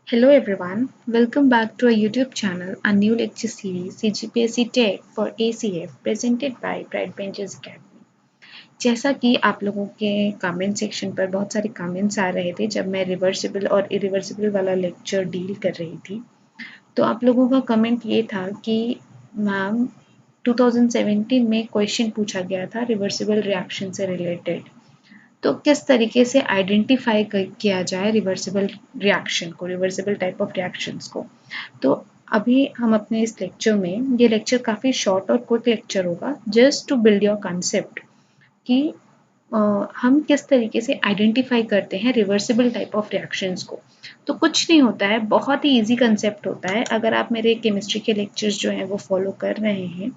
Hello everyone, welcome back to our YouTube channel, a new lecture series CGPSC Tech for ACF presented by Bright Benches Academy। जैसा कि आप लोगों के comment section पर बहुत सारे कमेंट्स आ रहे थे जब मैं रिवर्सिबल और इरिवर्सिबल वाला लेक्चर डील कर रही थी, तो आप लोगों का कमेंट ये था कि मैम 2017 में क्वेश्चन पूछा गया था रिवर्सिबल रिएक्शन से रिलेटेड, तो किस तरीके से आइडेंटिफाई किया जाए रिवर्सिबल रिएक्शन को, रिवर्सिबल टाइप ऑफ रिएक्शंस को। तो अभी हम अपने इस लेक्चर में, ये लेक्चर काफ़ी शॉर्ट और क्विक लेक्चर होगा just to build your concept कि हम किस तरीके से आइडेंटिफाई करते हैं रिवर्सिबल टाइप ऑफ रिएक्शंस को। तो कुछ नहीं होता है, बहुत ही इजी कंसेप्ट होता है। अगर आप मेरे केमिस्ट्री के लेक्चर्स जो हैं वो फॉलो कर रहे हैं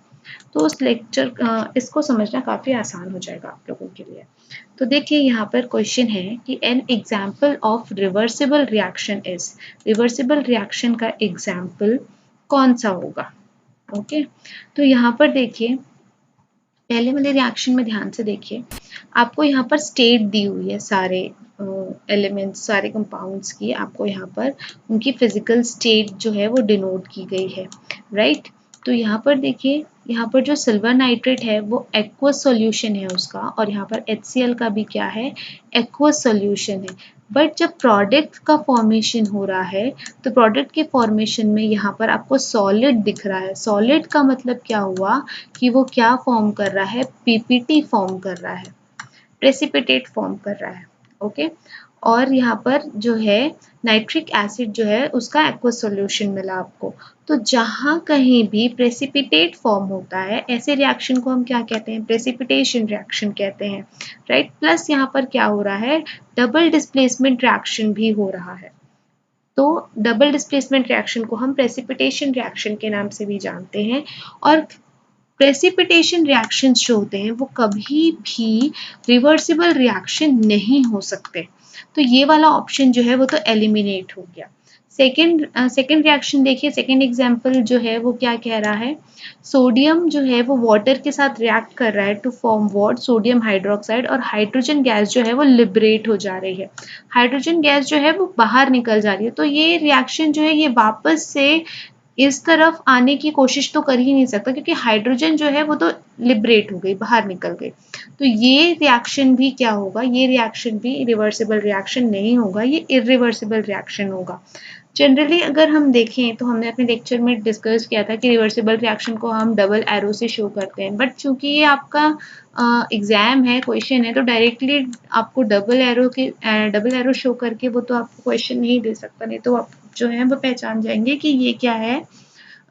तो उस लेक्चर इसको समझना काफ़ी आसान हो जाएगा आप लोगों के लिए। तो देखिए यहाँ पर क्वेश्चन है कि an example of reversible reaction is, reversible reaction का एग्जाम्पल कौन सा होगा। ओके, तो यहाँ पर देखिए पहले वाले रिएक्शन में ध्यान से देखिए, आपको यहाँ पर स्टेट दी हुई है, सारे एलिमेंट्स, सारे कंपाउंड्स की आपको यहाँ पर उनकी फिजिकल स्टेट जो है वो डिनोट की गई है, राइट। तो यहाँ पर देखिए, यहाँ पर जो सिल्वर नाइट्रेट है वो एक्वस सॉल्यूशन है उसका, और यहाँ पर HCl का भी क्या है, एक्वस सॉल्यूशन है। बट जब प्रोडक्ट का फॉर्मेशन हो रहा है तो प्रोडक्ट के फॉर्मेशन में यहाँ पर आपको सॉलिड दिख रहा है। सॉलिड का मतलब क्या हुआ कि वो क्या फॉर्म कर रहा है, PPT फॉर्म कर रहा है, प्रेसिपिटेट फॉर्म कर रहा है। ओके, और यहाँ पर जो है नाइट्रिक एसिड जो है उसका एक्वस सॉल्यूशन मिला आपको। तो जहाँ कहीं भी प्रेसिपिटेट फॉर्म होता है, ऐसे रिएक्शन को हम क्या कहते हैं, प्रेसिपिटेशन रिएक्शन कहते हैं, राइट। प्लस यहाँ पर क्या हो रहा है, डबल डिस्प्लेसमेंट रिएक्शन भी हो रहा है। तो डबल डिस्प्लेसमेंट रिएक्शन को हम प्रेसिपिटेशन रिएक्शन के नाम से भी जानते हैं। और प्रेसिपिटेशन रिएक्शंस जो होते हैं वो कभी भी रिवर्सिबल रिएक्शन नहीं हो सकते। तो ये वाला ऑप्शन जो है वो तो एलिमिनेट हो गया। सेकेंड रिएक्शन देखिए, सेकेंड एग्जाम्पल जो है वो क्या कह रहा है, सोडियम जो है वो वाटर के साथ रिएक्ट कर रहा है to form what, sodium hydroxide, और हाइड्रोजन गैस जो है वो लिबरेट हो जा रही है। हाइड्रोजन गैस जो है वो बाहर निकल जा रही है। तो ये रिएक्शन जो है ये वापस से इस तरफ आने की कोशिश तो कर ही नहीं सकता, क्योंकि हाइड्रोजन जो है वो तो लिबरेट हो गई, बाहर निकल गई। तो ये रिएक्शन भी क्या होगा, ये रिएक्शन भी रिवर्सिबल रिएक्शन नहीं होगा, ये इरिवर्सिबल रिएक्शन होगा। जनरली अगर हम देखें तो हमने अपने लेक्चर में डिस्कस किया था कि रिवर्सिबल रिएक्शन को हम डबल एरो से शो करते हैं, बट चूंकि ये आपका एग्जाम है, क्वेश्चन है, तो डायरेक्टली आपको डबल एरो शो करके वो तो आपको क्वेश्चन नहीं दे सकता, नहीं तो आप जो है वो पहचान जाएंगे कि ये क्या है,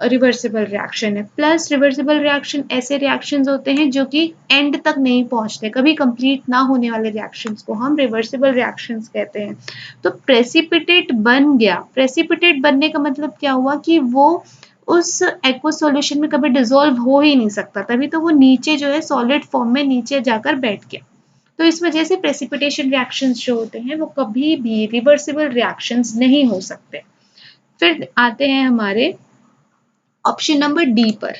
रिवर्सिबल रिएक्शन है। प्लस रिवर्सिबल रिएक्शन ऐसे रिएक्शंस होते हैं जो कि एंड तक नहीं पहुंचते, कभी कंप्लीट ना होने वाले रिएक्शंस को हम रिवर्सिबल रिएक्शंस कहते हैं। तो प्रेसिपिटेट बन गया, प्रेसिपिटेट बनने का मतलब क्या हुआ कि वो उस एक्वस सॉल्यूशन में कभी डिसॉल्व हो ही नहीं सकता, तभी तो वो नीचे जो है सॉलिड फॉर्म में नीचे जाकर बैठ गया। तो इस वजह से प्रेसिपिटेशन रिएक्शंस जो होते हैं वो कभी भी रिवर्सिबल रिएक्शंस नहीं हो सकते। फिर आते हैं हमारे ऑप्शन नंबर डी पर।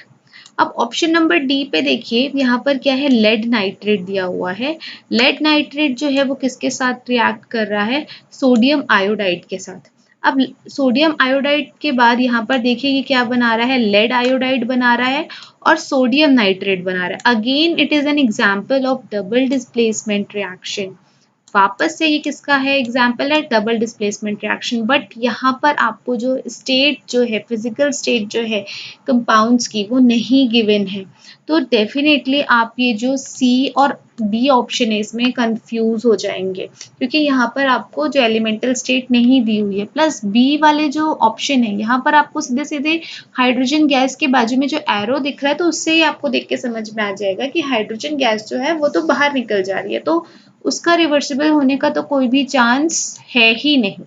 अब ऑप्शन नंबर डी पे देखिए, यहाँ पर क्या है, लेड नाइट्रेट दिया हुआ है। लेड नाइट्रेट जो है वो किसके साथ रिएक्ट कर रहा है, सोडियम आयोडाइड के साथ। अब सोडियम आयोडाइड के बाद यहाँ पर देखिए कि क्या बना रहा है, लेड आयोडाइड बना रहा है और सोडियम नाइट्रेट बना रहा है। Again it is an example of double displacement reaction. वापस से ये किसका है, एग्जाम्पल है डबल डिस्प्लेसमेंट रिएक्शन। बट यहाँ पर आपको जो स्टेट जो है, फिजिकल स्टेट जो है कंपाउंड्स की, वो नहीं गिवन है। तो डेफिनेटली आप ये जो सी और डी ऑप्शन है इसमें कंफ्यूज हो जाएंगे, क्योंकि यहाँ पर आपको जो एलिमेंटल स्टेट नहीं दी हुई है। प्लस बी वाले जो ऑप्शन है, यहाँ पर आपको सीधे सीधे हाइड्रोजन गैस के बाजू में जो एरो दिख रहा है, तो उससे ही आपको देख के समझ में आ जाएगा कि हाइड्रोजन गैस जो है वो तो बाहर निकल जा रही है, तो उसका रिवर्सिबल होने का तो कोई भी चांस है ही नहीं।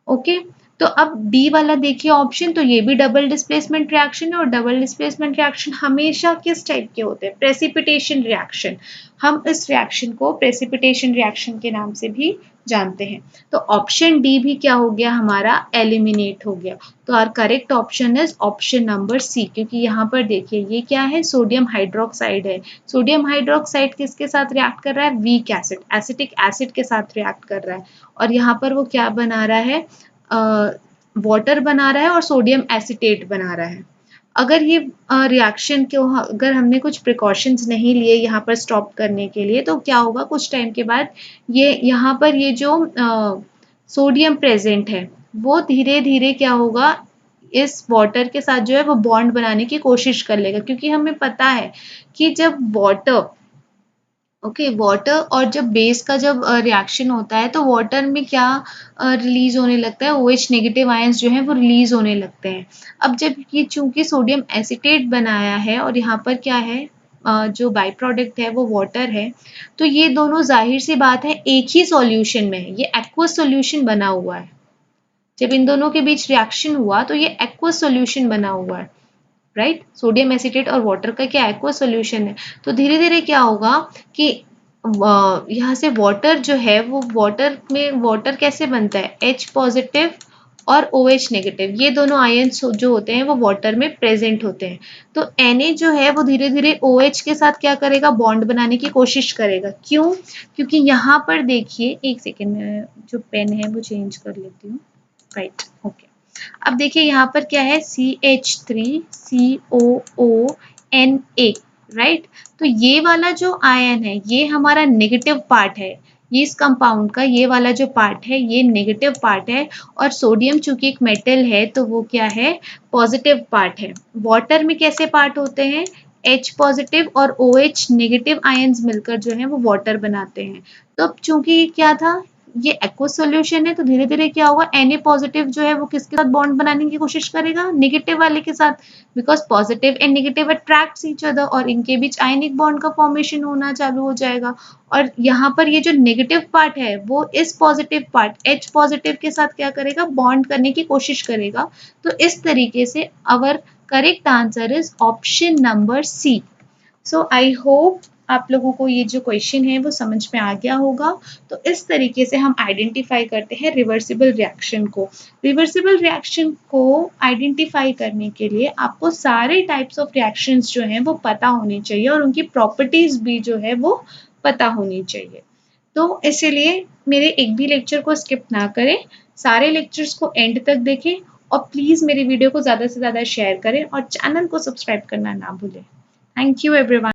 ओके, तो अब डी वाला देखिए ऑप्शन, तो ये भी डबल डिस्प्लेसमेंट रिएक्शन है, और डबल डिस्प्लेसमेंट रिएक्शन हमेशा किस टाइप के होते हैं, प्रेसिपिटेशन रिएक्शन। हम इस रिएक्शन को प्रेसिपिटेशन रिएक्शन के नाम से भी जानते हैं। तो ऑप्शन डी भी क्या हो गया, हमारा एलिमिनेट हो गया। तो our correct option is option number C, क्योंकि यहाँ पर देखिए ये क्या है, सोडियम हाइड्रोक्साइड है। सोडियम हाइड्रोक्साइड किसके साथ रिएक्ट कर रहा है, वीक एसिड, एसिटिक एसिड के साथ रिएक्ट कर रहा है। और यहाँ पर वो क्या बना रहा है, वाटर बना रहा है और सोडियम एसीटेट बना रहा है। अगर ये रिएक्शन को अगर हमने कुछ प्रिकॉशंस नहीं लिए यहाँ पर स्टॉप करने के लिए, तो क्या होगा, कुछ टाइम के बाद ये यहाँ पर ये जो सोडियम प्रेजेंट है वो धीरे धीरे क्या होगा, इस वाटर के साथ जो है वो बॉन्ड बनाने की कोशिश कर लेगा, क्योंकि हमें पता है कि जब वाटर वाटर और जब बेस का जब रिएक्शन होता है तो वाटर में क्या रिलीज होने लगता है, OH नेगेटिव आयंस जो हैं वो रिलीज होने लगते हैं। अब जब ये चूंकि सोडियम एसीटेट बनाया है और यहाँ पर क्या है, जो बाई प्रोडक्ट है वो वाटर है, तो ये दोनों जाहिर सी बात है एक ही सॉल्यूशन में है, ये एक्वस सॉल्यूशन बना हुआ है। जब इन दोनों के बीच रिएक्शन हुआ तो ये एक्वस सॉल्यूशन बना हुआ है, राइट। सोडियम एसीटेट और वाटर का क्या एक्वस सॉल्यूशन है। तो धीरे धीरे क्या होगा कि यहाँ से वाटर जो है वो वाटर में, वाटर कैसे बनता है, H पॉजिटिव और OH नेगेटिव, ये दोनों आयंस जो होते हैं वो वाटर में प्रेजेंट होते हैं। तो Na जो है वो धीरे धीरे OH के साथ क्या करेगा, बॉन्ड बनाने की कोशिश करेगा। क्यों? क्योंकि यहाँ पर देखिए, एक सेकेंड में जो पेन है वो चेंज कर लेती हूँ, राइट, ओके। अब देखिए यहाँ पर क्या है, CH3COONA, राइट। तो ये वाला जो आयन है ये हमारा नेगेटिव पार्ट है, ये इस कंपाउंड का ये वाला जो पार्ट है ये नेगेटिव पार्ट है, और सोडियम चूंकि एक मेटल है तो वो क्या है, पॉजिटिव पार्ट है। वाटर में कैसे पार्ट होते हैं, H पॉजिटिव और OH नेगेटिव आयंस मिलकर जो है वो वाटर बनाते हैं। तो अब चूंकि क्या था, ये एक्वस सॉल्यूशन है, तो धीरे धीरे क्या होगा, Na पॉजिटिव जो है वो किसके साथ बॉन्ड बनाने की कोशिश करेगा, नेगेटिव वाले के साथ, because positive and negative attracts each other और इनके बीच आयनिक बॉन्ड का फॉर्मेशन होना चालू हो जाएगा। और यहाँ पर ये जो नेगेटिव पार्ट है वो इस पॉजिटिव पार्ट H पॉजिटिव के साथ क्या करेगा, बॉन्ड करने की कोशिश करेगा। तो इस तरीके से our correct answer is option number C. So I hope आप लोगों को ये जो क्वेश्चन है वो समझ में आ गया होगा। तो इस तरीके से हम आइडेंटिफाई करते हैं रिवर्सिबल रिएक्शन को। रिवर्सिबल रिएक्शन को आइडेंटिफाई करने के लिए आपको सारे टाइप्स ऑफ रिएक्शंस जो हैं वो पता होने चाहिए और उनकी प्रॉपर्टीज भी जो है वो पता होनी चाहिए। तो इसीलिए मेरे एक भी लेक्चर को स्किप ना करें, सारे लेक्चर्स को एंड तक देखें और प्लीज़ मेरी वीडियो को ज़्यादा से ज़्यादा शेयर करें और चैनल को सब्सक्राइब करना ना भूलें। Thank you everyone.